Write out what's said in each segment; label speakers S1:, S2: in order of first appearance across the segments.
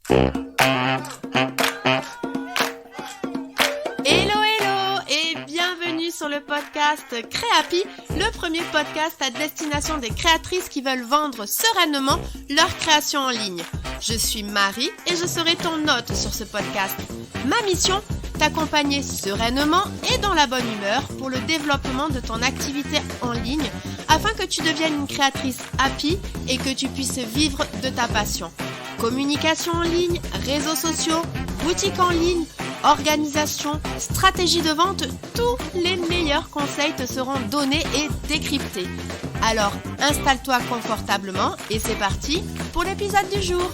S1: Hello et bienvenue sur le podcast Créapi, le premier podcast à destination des créatrices qui veulent vendre sereinement leur création en ligne. Je suis Marie et je serai ton hôte sur ce podcast. Ma mission, t'accompagner sereinement et dans la bonne humeur pour le développement de ton activité en ligne afin que tu deviennes une créatrice happy et que tu puisses vivre de ta passion. Communication en ligne, réseaux sociaux, boutique en ligne, organisation, stratégie de vente, tous les meilleurs conseils te seront donnés et décryptés. Alors, installe-toi confortablement et c'est parti pour l'épisode du jour.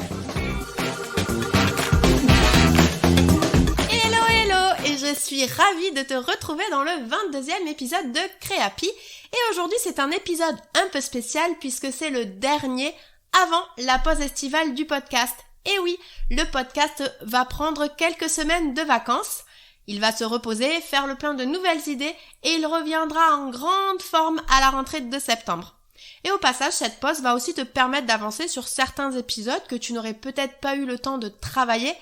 S1: Hello et je suis ravie de te retrouver dans le 22e épisode de Créapi. Et aujourd'hui, c'est un épisode un peu spécial puisque c'est le dernier avant la pause estivale du podcast. Et oui, le podcast va prendre quelques semaines de vacances. Il va se reposer, faire le plein de nouvelles idées et il reviendra en grande forme à la rentrée de septembre. Et au passage, cette pause va aussi te permettre d'avancer sur certains épisodes que tu n'aurais peut-être pas eu le temps de travailler.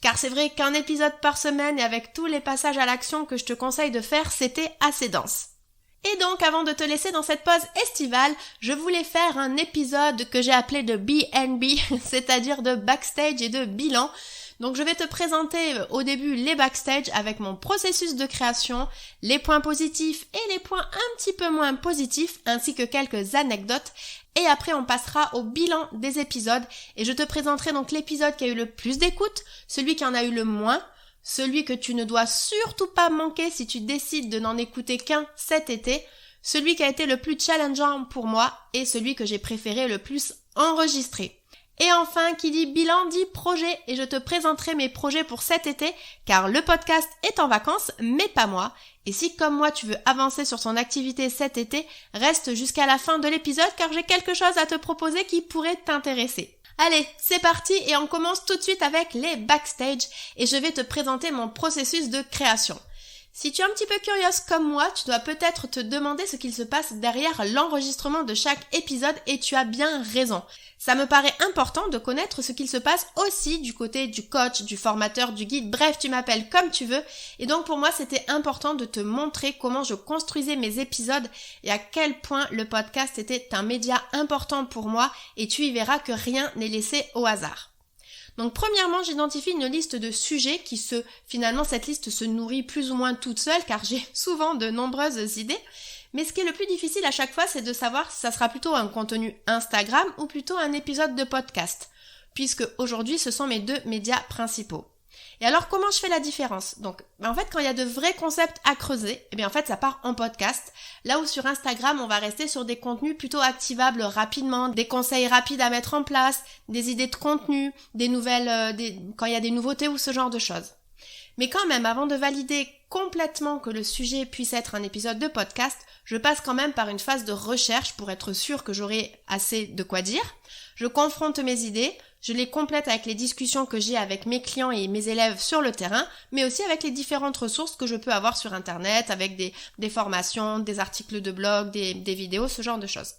S1: Car c'est vrai qu'un épisode par semaine et avec tous les passages à l'action que je te conseille de faire, c'était assez dense. Et donc, avant de te laisser dans cette pause estivale, je voulais faire un épisode que j'ai appelé de B&B, c'est-à-dire de backstage et de bilan. Donc, je vais te présenter au début les backstage avec mon processus de création, les points positifs et les points un petit peu moins positifs, ainsi que quelques anecdotes. Et après, on passera au bilan des épisodes et je te présenterai donc l'épisode qui a eu le plus d'écoute, celui qui en a eu le moins, celui que tu ne dois surtout pas manquer si tu décides de n'en écouter qu'un cet été, celui qui a été le plus challengeant pour moi et celui que j'ai préféré le plus enregistrer. Et enfin, qui dit bilan dit projet et je te présenterai mes projets pour cet été car le podcast est en vacances mais pas moi. Et si comme moi tu veux avancer sur son activité cet été, reste jusqu'à la fin de l'épisode car j'ai quelque chose à te proposer qui pourrait t'intéresser. Allez, c'est parti et on commence tout de suite avec les backstage et je vais te présenter mon processus de création. Si tu es un petit peu curieuse comme moi, tu dois peut-être te demander ce qu'il se passe derrière l'enregistrement de chaque épisode et tu as bien raison. Ça me paraît important de connaître ce qu'il se passe aussi du côté du coach, du formateur, du guide, bref, tu m'appelles comme tu veux. Et donc pour moi, c'était important de te montrer comment je construisais mes épisodes et à quel point le podcast était un média important pour moi et tu y verras que rien n'est laissé au hasard. Donc premièrement, j'identifie une liste de sujets finalement cette liste se nourrit plus ou moins toute seule car j'ai souvent de nombreuses idées. Mais ce qui est le plus difficile à chaque fois, c'est de savoir si ça sera plutôt un contenu Instagram ou plutôt un épisode de podcast. Puisque aujourd'hui, ce sont mes deux médias principaux. Et alors, comment je fais la différence ? Donc, en fait, quand il y a de vrais concepts à creuser, en fait, ça part en podcast. Là où sur Instagram, on va rester sur des contenus plutôt activables rapidement, des conseils rapides à mettre en place, des idées de contenu, des nouvelles, quand il y a des nouveautés ou ce genre de choses. Mais quand même, avant de valider complètement que le sujet puisse être un épisode de podcast, je passe quand même par une phase de recherche pour être sûre que j'aurai assez de quoi dire. Je confronte mes idées, je les complète avec les discussions que j'ai avec mes clients et mes élèves sur le terrain, mais aussi avec les différentes ressources que je peux avoir sur Internet, avec des formations, des articles de blog, des vidéos, ce genre de choses.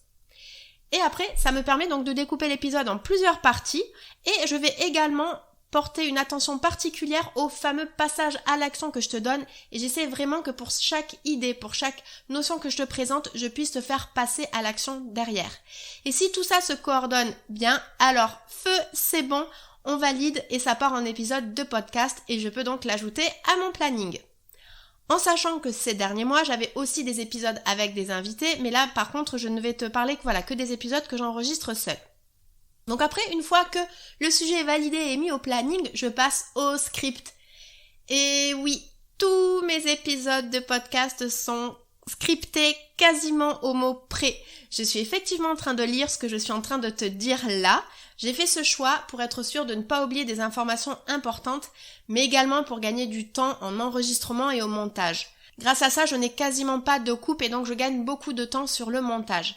S1: Et après, ça me permet donc de découper l'épisode en plusieurs parties et je vais également porter une attention particulière au fameux passage à l'action que je te donne et j'essaie vraiment que pour chaque idée, pour chaque notion que je te présente, je puisse te faire passer à l'action derrière. Et si tout ça se coordonne bien, alors feu, c'est bon, on valide et ça part en épisode de podcast et je peux donc l'ajouter à mon planning. En sachant que ces derniers mois, j'avais aussi des épisodes avec des invités, mais là par contre je ne vais te parler que des épisodes que j'enregistre seule. Donc après, une fois que le sujet est validé et mis au planning, je passe au script. Et oui, tous mes épisodes de podcast sont scriptés quasiment au mot près. Je suis effectivement en train de lire ce que je suis en train de te dire là. J'ai fait ce choix pour être sûre de ne pas oublier des informations importantes, mais également pour gagner du temps en enregistrement et au montage. Grâce à ça, je n'ai quasiment pas de coupe et donc je gagne beaucoup de temps sur le montage.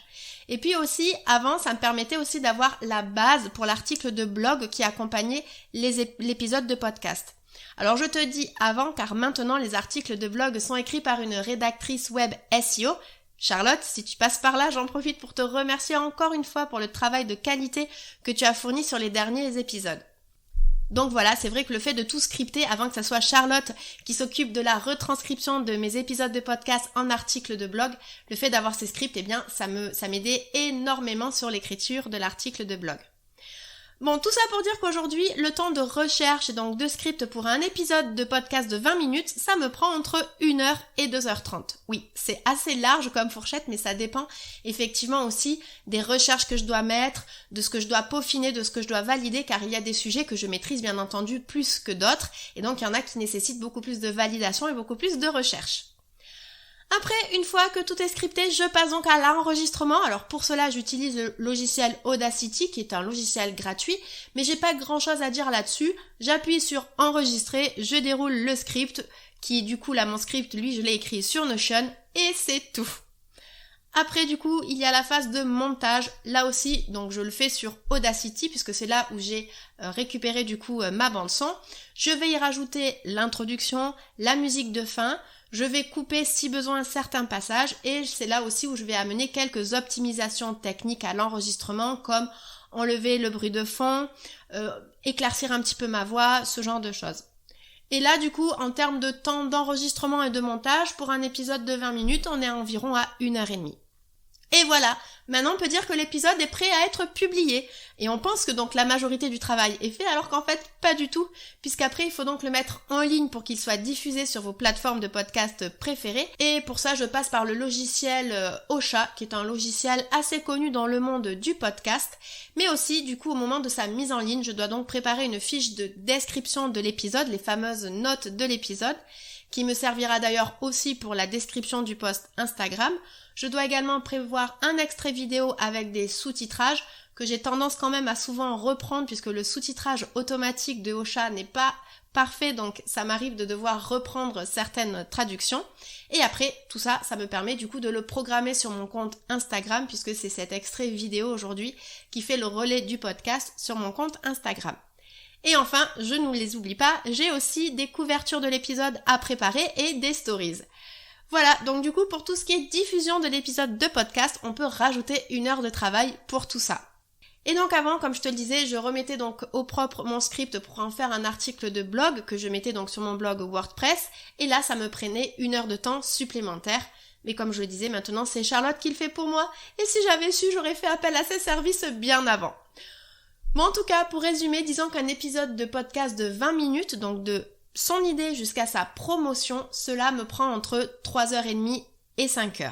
S1: Et puis aussi, avant, ça me permettait aussi d'avoir la base pour l'article de blog qui accompagnait l'épisode de podcast. Alors je te dis avant, car maintenant les articles de blog sont écrits par une rédactrice web SEO. Charlotte, si tu passes par là, j'en profite pour te remercier encore une fois pour le travail de qualité que tu as fourni sur les derniers épisodes. Donc voilà, c'est vrai que le fait de tout scripter avant que ça soit Charlotte qui s'occupe de la retranscription de mes épisodes de podcast en articles de blog, le fait d'avoir ces scripts, eh bien, ça m'aidait énormément sur l'écriture de l'article de blog. Bon, tout ça pour dire qu'aujourd'hui, le temps de recherche et donc de script pour un épisode de podcast de 20 minutes, ça me prend entre 1h et 2h30. Oui, c'est assez large comme fourchette, mais ça dépend effectivement aussi des recherches que je dois mettre, de ce que je dois peaufiner, de ce que je dois valider, car il y a des sujets que je maîtrise bien entendu plus que d'autres, et donc il y en a qui nécessitent beaucoup plus de validation et beaucoup plus de recherche. Après, une fois que tout est scripté, je passe donc à l'enregistrement. Alors pour cela, j'utilise le logiciel Audacity, qui est un logiciel gratuit, mais j'ai pas grand chose à dire là-dessus. J'appuie sur enregistrer, je déroule le script, qui du coup là mon script, lui je l'ai écrit sur Notion, et c'est tout. Après du coup, il y a la phase de montage, là aussi, donc je le fais sur Audacity, puisque c'est là où j'ai récupéré du coup ma bande son. Je vais y rajouter l'introduction, la musique de fin. Je vais couper si besoin certains passages et c'est là aussi où je vais amener quelques optimisations techniques à l'enregistrement comme enlever le bruit de fond, éclaircir un petit peu ma voix, ce genre de choses. Et là du coup en termes de temps d'enregistrement et de montage, pour un épisode de 20 minutes, on est environ à 1h30. Et voilà, maintenant on peut dire que l'épisode est prêt à être publié. Et on pense que donc la majorité du travail est fait, alors qu'en fait pas du tout, puisqu'après il faut donc le mettre en ligne pour qu'il soit diffusé sur vos plateformes de podcast préférées. Et pour ça je passe par le logiciel Ocha, qui est un logiciel assez connu dans le monde du podcast. Mais aussi du coup au moment de sa mise en ligne, je dois donc préparer une fiche de description de l'épisode, les fameuses notes de l'épisode, qui me servira d'ailleurs aussi pour la description du post Instagram. Je dois également prévoir un extrait vidéo avec des sous-titrages que j'ai tendance quand même à souvent reprendre puisque le sous-titrage automatique de Ocha n'est pas parfait, donc ça m'arrive de devoir reprendre certaines traductions. Et après, tout ça, ça me permet du coup de le programmer sur mon compte Instagram puisque c'est cet extrait vidéo aujourd'hui qui fait le relais du podcast sur mon compte Instagram. Et enfin, je ne les oublie pas, j'ai aussi des couvertures de l'épisode à préparer et des stories. Voilà, donc du coup, pour tout ce qui est diffusion de l'épisode de podcast, on peut rajouter 1 heure de travail pour tout ça. Et donc avant, comme je te le disais, je remettais donc au propre mon script pour en faire un article de blog que je mettais donc sur mon blog WordPress, et là, ça me prenait 1 heure de temps supplémentaire. Mais comme je le disais, maintenant, c'est Charlotte qui le fait pour moi, et si j'avais su, j'aurais fait appel à ses services bien avant. Bon, en tout cas, pour résumer, disons qu'un épisode de podcast de 20 minutes, donc de son idée jusqu'à sa promotion, cela me prend entre 3h30 et 5h.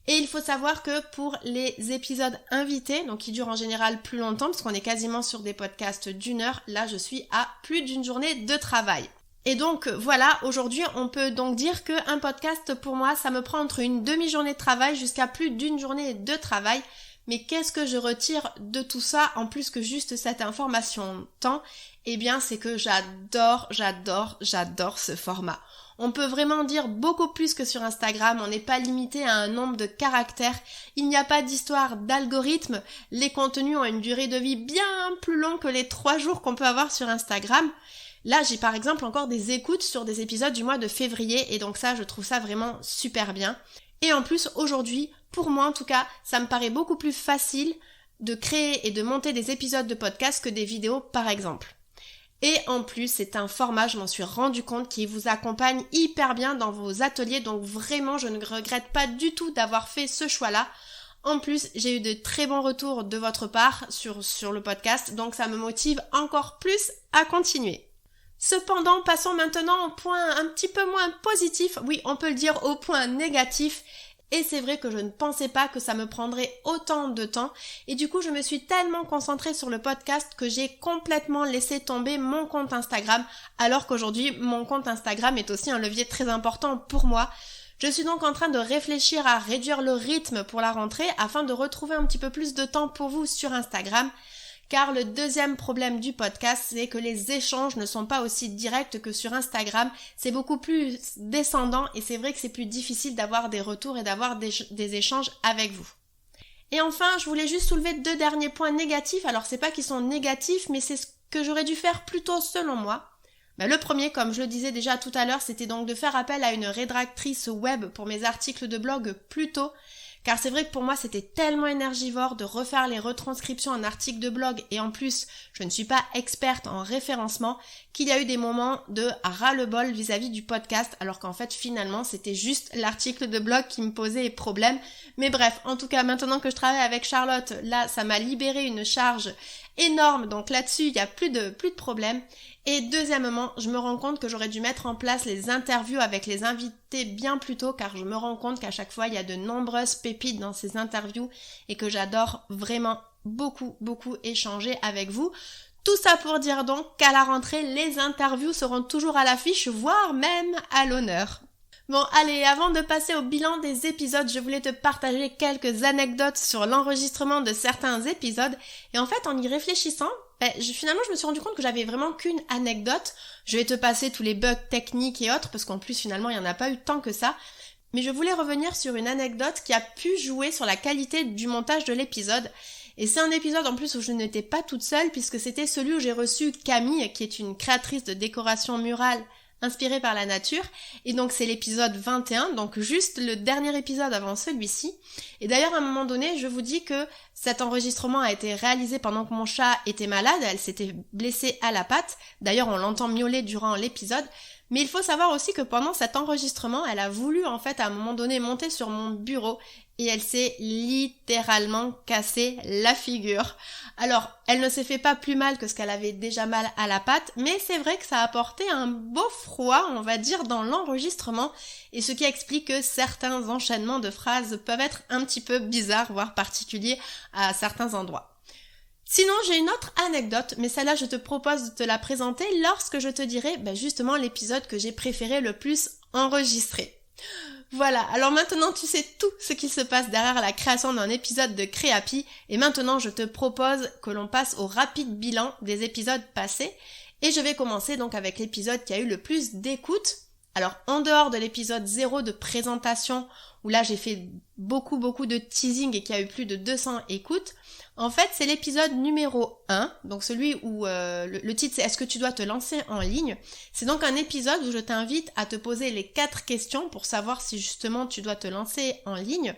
S1: Et il faut savoir que pour les épisodes invités, donc qui durent en général plus longtemps, parce qu'on est quasiment sur des podcasts d'1 heure, là je suis à plus d'une journée de travail. Et donc voilà, aujourd'hui on peut donc dire qu'un podcast pour moi, ça me prend entre une demi-journée de travail jusqu'à plus d'une journée de travail. Mais qu'est-ce que je retire de tout ça, en plus que juste cette information temps? Eh bien, c'est que j'adore ce format. On peut vraiment dire beaucoup plus que sur Instagram, on n'est pas limité à un nombre de caractères, il n'y a pas d'histoire d'algorithme, les contenus ont une durée de vie bien plus longue que les 3 jours qu'on peut avoir sur Instagram. Là, j'ai par exemple encore des écoutes sur des épisodes du mois de février, et donc ça, je trouve ça vraiment super bien. Et en plus, aujourd'hui, pour moi en tout cas, ça me paraît beaucoup plus facile de créer et de monter des épisodes de podcast que des vidéos par exemple. Et en plus, c'est un format, je m'en suis rendu compte, qui vous accompagne hyper bien dans vos ateliers, donc vraiment, je ne regrette pas du tout d'avoir fait ce choix-là. En plus, j'ai eu de très bons retours de votre part sur le podcast, donc ça me motive encore plus à continuer. Cependant, passons maintenant au point un petit peu moins positif, oui, on peut le dire au point négatif. Et c'est vrai que je ne pensais pas que ça me prendrait autant de temps et du coup je me suis tellement concentrée sur le podcast que j'ai complètement laissé tomber mon compte Instagram alors qu'aujourd'hui mon compte Instagram est aussi un levier très important pour moi. Je suis donc en train de réfléchir à réduire le rythme pour la rentrée afin de retrouver un petit peu plus de temps pour vous sur Instagram. Car le deuxième problème du podcast, c'est que les échanges ne sont pas aussi directs que sur Instagram. C'est beaucoup plus descendant et c'est vrai que c'est plus difficile d'avoir des retours et d'avoir des échanges avec vous. Et enfin, je voulais juste soulever 2 derniers points négatifs. Alors c'est pas qu'ils sont négatifs, mais c'est ce que j'aurais dû faire plus tôt selon moi. Le premier, comme je le disais déjà tout à l'heure, c'était donc de faire appel à une rédactrice web pour mes articles de blog plus tôt. car c'est vrai que pour moi c'était tellement énergivore de refaire les retranscriptions en articles de blog et en plus je ne suis pas experte en référencement qu'il y a eu des moments de ras-le-bol vis-à-vis du podcast alors qu'en fait finalement c'était juste l'article de blog qui me posait problème. Mais bref, en tout cas maintenant que je travaille avec Charlotte, là ça m'a libéré une charge énorme, donc là-dessus il n'y a plus de problème. Et deuxièmement, je me rends compte que j'aurais dû mettre en place les interviews avec les invités bien plus tôt car je me rends compte qu'à chaque fois il y a de nombreuses pépites dans ces interviews et que j'adore vraiment beaucoup échanger avec vous. Tout ça pour dire donc qu'à la rentrée, les interviews seront toujours à l'affiche, voire même à l'honneur. Bon, allez, avant de passer au bilan des épisodes, je voulais te partager quelques anecdotes sur l'enregistrement de certains épisodes. Et en fait, en y réfléchissant, finalement, je me suis rendu compte que j'avais vraiment qu'une anecdote. Je vais te passer tous les bugs techniques et autres, parce qu'en plus, finalement, il n'y en a pas eu tant que ça. Mais je voulais revenir sur une anecdote qui a pu jouer sur la qualité du montage de l'épisode. Et c'est un épisode en plus où je n'étais pas toute seule, puisque c'était celui où j'ai reçu Camille, qui est une créatrice de décoration murale inspirée par la nature, et donc c'est l'épisode 21, donc juste le dernier épisode avant celui-ci. Et d'ailleurs à un moment donné, je vous dis que cet enregistrement a été réalisé pendant que mon chat était malade, elle s'était blessée à la patte, d'ailleurs on l'entend miauler durant l'épisode, mais il faut savoir aussi que pendant cet enregistrement, elle a voulu en fait à un moment donné monter sur mon bureau, et elle s'est littéralement cassé la figure. Alors, elle ne s'est fait pas plus mal que ce qu'elle avait déjà mal à la patte, mais c'est vrai que ça a apporté un beau froid, on va dire, dans l'enregistrement, et ce qui explique que certains enchaînements de phrases peuvent être un petit peu bizarres, voire particuliers à certains endroits. Sinon, j'ai une autre anecdote, mais celle-là, je te propose de te la présenter lorsque je te dirai justement l'épisode que j'ai préféré le plus enregistrer. Voilà, alors maintenant tu sais tout ce qui se passe derrière la création d'un épisode de Créapi et maintenant je te propose que l'on passe au rapide bilan des épisodes passés et je vais commencer donc avec l'épisode qui a eu le plus d'écoute. Alors en dehors de l'épisode 0 de présentation où là j'ai fait beaucoup de teasing et qui a eu plus de 200 écoutes, en fait c'est l'épisode numéro 1, donc celui où le titre c'est « Est-ce que tu dois te lancer en ligne ?» C'est donc un épisode où je t'invite à te poser les 4 questions pour savoir si justement tu dois te lancer en ligne.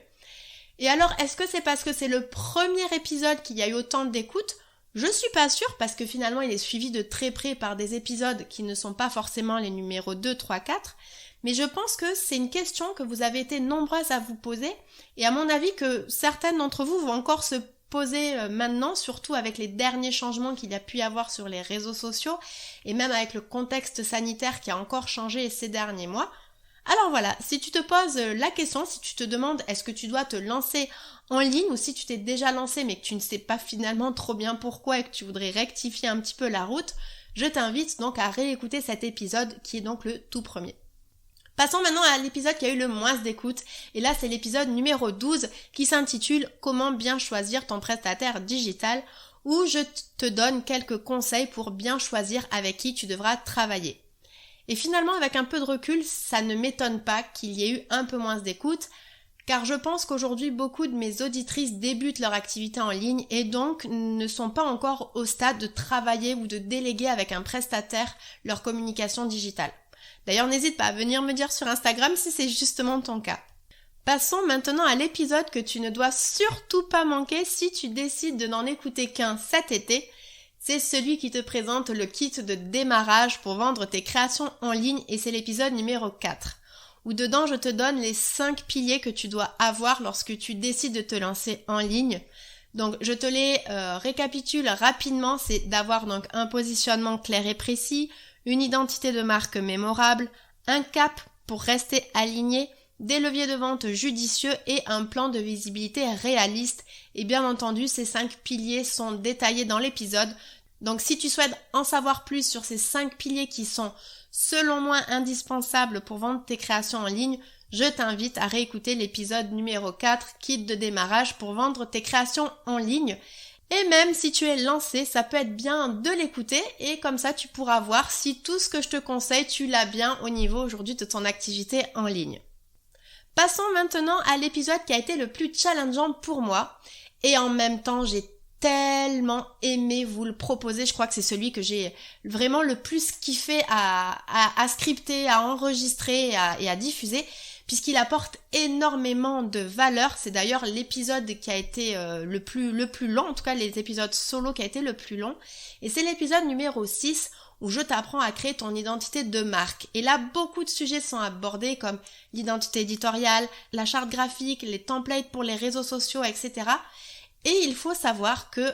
S1: Et alors est-ce que c'est parce que c'est le premier épisode qu'il y a eu autant d'écoutes ? Je suis pas sûre parce que finalement il est suivi de très près par des épisodes qui ne sont pas forcément les numéros 2, 3, 4, mais je pense que c'est une question que vous avez été nombreuses à vous poser et à mon avis que certaines d'entre vous vont encore se poser maintenant, surtout avec les derniers changements qu'il y a pu y avoir sur les réseaux sociaux et même avec le contexte sanitaire qui a encore changé ces derniers mois. Alors voilà, si tu te poses la question, si tu te demandes est-ce que tu dois te lancer en ligne ou si tu t'es déjà lancé mais que tu ne sais pas finalement trop bien pourquoi et que tu voudrais rectifier un petit peu la route, je t'invite donc à réécouter cet épisode qui est donc le tout premier. Passons maintenant à l'épisode qui a eu le moins d'écoute et là c'est l'épisode numéro 12 qui s'intitule « Comment bien choisir ton prestataire digital » où je te donne quelques conseils pour bien choisir avec qui tu devras travailler. Et finalement, avec un peu de recul, ça ne m'étonne pas qu'il y ait eu un peu moins d'écoute, car je pense qu'aujourd'hui, beaucoup de mes auditrices débutent leur activité en ligne et donc ne sont pas encore au stade de travailler ou de déléguer avec un prestataire leur communication digitale. D'ailleurs, n'hésite pas à venir me dire sur Instagram si c'est justement ton cas. Passons maintenant à l'épisode que tu ne dois surtout pas manquer si tu décides de n'en écouter qu'un cet été. C'est celui qui te présente le kit de démarrage pour vendre tes créations en ligne et c'est l'épisode numéro 4, où dedans je te donne les 5 piliers que tu dois avoir lorsque tu décides de te lancer en ligne. Donc je te les récapitule rapidement, c'est d'avoir donc un positionnement clair et précis, une identité de marque mémorable, un cap pour rester aligné, des leviers de vente judicieux et un plan de visibilité réaliste. Et bien entendu, ces 5 piliers sont détaillés dans l'épisode. Donc si tu souhaites en savoir plus sur ces 5 piliers qui sont selon moi indispensables pour vendre tes créations en ligne, je t'invite à réécouter l'épisode numéro 4, kit de démarrage pour vendre tes créations en ligne. Et même si tu es lancé, ça peut être bien de l'écouter et comme ça tu pourras voir si tout ce que je te conseille, tu l'as bien au niveau aujourd'hui de ton activité en ligne. Passons maintenant à l'épisode qui a été le plus challengeant pour moi et en même temps j'ai tellement aimé vous le proposer, je crois que c'est celui que j'ai vraiment le plus kiffé à scripter, à enregistrer et à diffuser puisqu'il apporte énormément de valeur. C'est d'ailleurs l'épisode qui a été le plus long, en tout cas les épisodes solo qui a été le plus long. Et c'est l'épisode numéro 6 où je t'apprends à créer ton identité de marque. Et là, beaucoup de sujets sont abordés comme l'identité éditoriale, la charte graphique, les templates pour les réseaux sociaux, etc. Et il faut savoir que,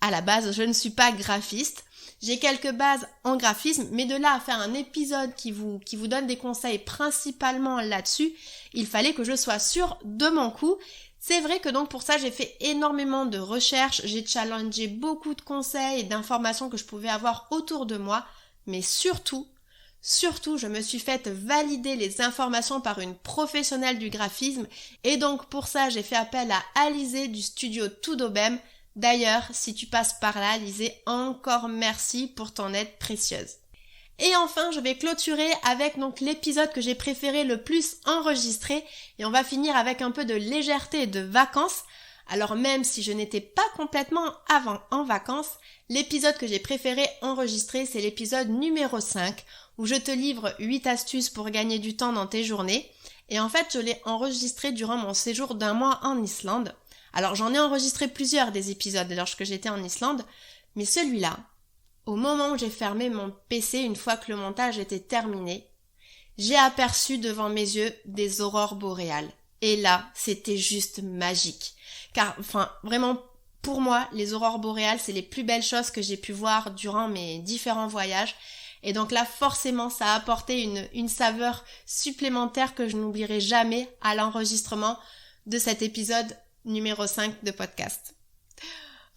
S1: à la base, je ne suis pas graphiste. J'ai quelques bases en graphisme, mais de là à faire un épisode qui vous donne des conseils principalement là-dessus, il fallait que je sois sûre de mon coup. C'est vrai que donc pour ça, j'ai fait énormément de recherches, j'ai challengé beaucoup de conseils et d'informations que je pouvais avoir autour de moi, mais surtout, je me suis faite valider les informations par une professionnelle du graphisme, et donc pour ça, j'ai fait appel à Alizé du studio Tudobem. D'ailleurs, si tu passes par là, Alizé, encore merci pour ton aide précieuse. Et enfin, je vais clôturer avec donc l'épisode que j'ai préféré le plus enregistrer, et on va finir avec un peu de légèreté et de vacances. Alors même si je n'étais pas complètement en vacances, l'épisode que j'ai préféré enregistrer, c'est l'épisode numéro 5, où je te livre 8 astuces pour gagner du temps dans tes journées. Et en fait, je l'ai enregistré durant mon séjour d'1 mois en Islande. Alors j'en ai enregistré plusieurs des épisodes lorsque j'étais en Islande, mais celui-là, au moment où j'ai fermé mon PC une fois que le montage était terminé, j'ai aperçu devant mes yeux des aurores boréales. Et là, c'était juste magique. Car, vraiment, pour moi, les aurores boréales, c'est les plus belles choses que j'ai pu voir durant mes différents voyages. Et donc là, forcément, ça a apporté une saveur supplémentaire que je n'oublierai jamais à l'enregistrement de cet épisode numéro 5 de podcast.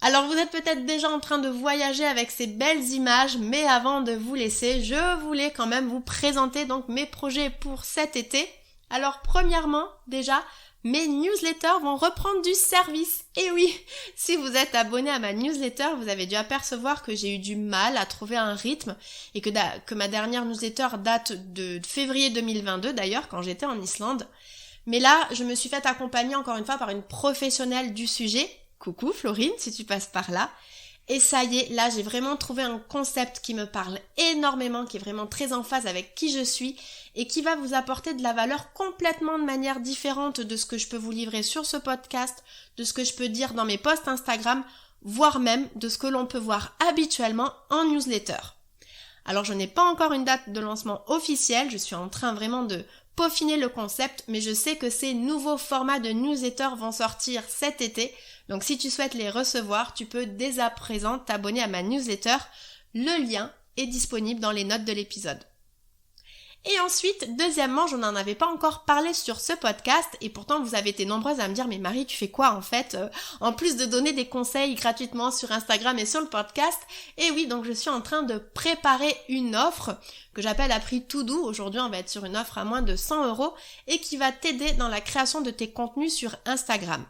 S1: Alors vous êtes peut-être déjà en train de voyager avec ces belles images, mais avant de vous laisser, je voulais quand même vous présenter donc mes projets pour cet été. Alors premièrement, déjà, mes newsletters vont reprendre du service. Et oui, si vous êtes abonné à ma newsletter, vous avez dû apercevoir que j'ai eu du mal à trouver un rythme et que ma dernière newsletter date de février 2022 d'ailleurs, quand j'étais en Islande. Mais là, je me suis fait accompagner encore une fois par une professionnelle du sujet. Coucou Florine, si tu passes par là. Et ça y est, là j'ai vraiment trouvé un concept qui me parle énormément, qui est vraiment très en phase avec qui je suis et qui va vous apporter de la valeur complètement de manière différente de ce que je peux vous livrer sur ce podcast, de ce que je peux dire dans mes posts Instagram, voire même de ce que l'on peut voir habituellement en newsletter. Alors je n'ai pas encore une date de lancement officielle, je suis en train vraiment de peaufiner le concept, mais je sais que ces nouveaux formats de newsletter vont sortir cet été. Donc si tu souhaites les recevoir, tu peux dès à présent t'abonner à ma newsletter. Le lien est disponible dans les notes de l'épisode. Et ensuite, deuxièmement, je n'en avais pas encore parlé sur ce podcast et pourtant vous avez été nombreuses à me dire « Mais Marie, tu fais quoi en fait en plus de donner des conseils gratuitement sur Instagram et sur le podcast ?» Et oui, donc je suis en train de préparer une offre que j'appelle à prix tout doux. Aujourd'hui, on va être sur une offre à moins de 100 € et qui va t'aider dans la création de tes contenus sur Instagram.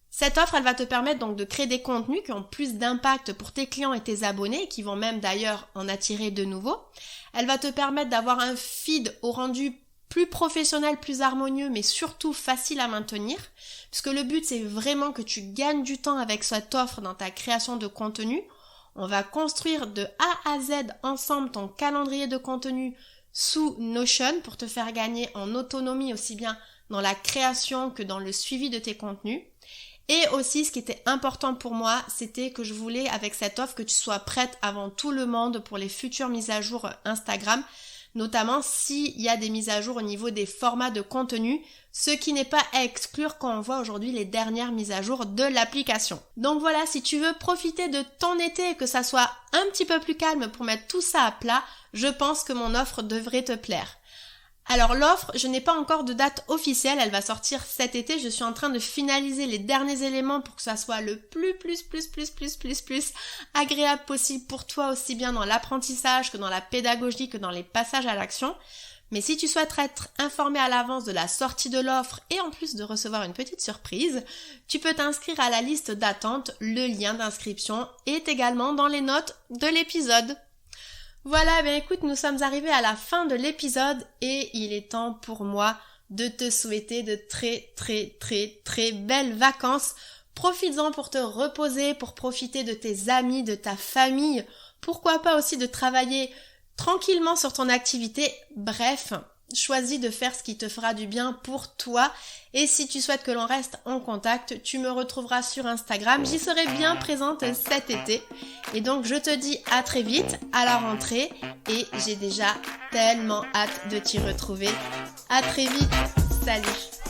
S1: Cette offre, elle va te permettre donc de créer des contenus qui ont plus d'impact pour tes clients et tes abonnés, qui vont même d'ailleurs en attirer de nouveaux. Elle va te permettre d'avoir un feed au rendu plus professionnel, plus harmonieux, mais surtout facile à maintenir, puisque le but c'est vraiment que tu gagnes du temps avec cette offre dans ta création de contenu. On va construire de A à Z ensemble ton calendrier de contenu sous Notion pour te faire gagner en autonomie aussi bien dans la création que dans le suivi de tes contenus. Et aussi, ce qui était important pour moi, c'était que je voulais, avec cette offre, que tu sois prête avant tout le monde pour les futures mises à jour Instagram, notamment s'il y a des mises à jour au niveau des formats de contenu, ce qui n'est pas à exclure quand on voit aujourd'hui les dernières mises à jour de l'application. Donc voilà, si tu veux profiter de ton été et que ça soit un petit peu plus calme pour mettre tout ça à plat, je pense que mon offre devrait te plaire. Alors l'offre, je n'ai pas encore de date officielle, elle va sortir cet été, je suis en train de finaliser les derniers éléments pour que ça soit le plus agréable possible pour toi, aussi bien dans l'apprentissage que dans la pédagogie que dans les passages à l'action. Mais si tu souhaites être informé à l'avance de la sortie de l'offre et en plus de recevoir une petite surprise, tu peux t'inscrire à la liste d'attente, le lien d'inscription est également dans les notes de l'épisode. Voilà, bien écoute, nous sommes arrivés à la fin de l'épisode et il est temps pour moi de te souhaiter de très belles vacances. Profites-en pour te reposer, pour profiter de tes amis, de ta famille, pourquoi pas aussi de travailler tranquillement sur ton activité. Bref, choisis de faire ce qui te fera du bien pour toi. Et si tu souhaites que l'on reste en contact, tu me retrouveras sur Instagram. J'y serai bien présente cet été. Et donc je te dis à très vite, à la rentrée. Et j'ai déjà tellement hâte de t'y retrouver. À très vite. Salut!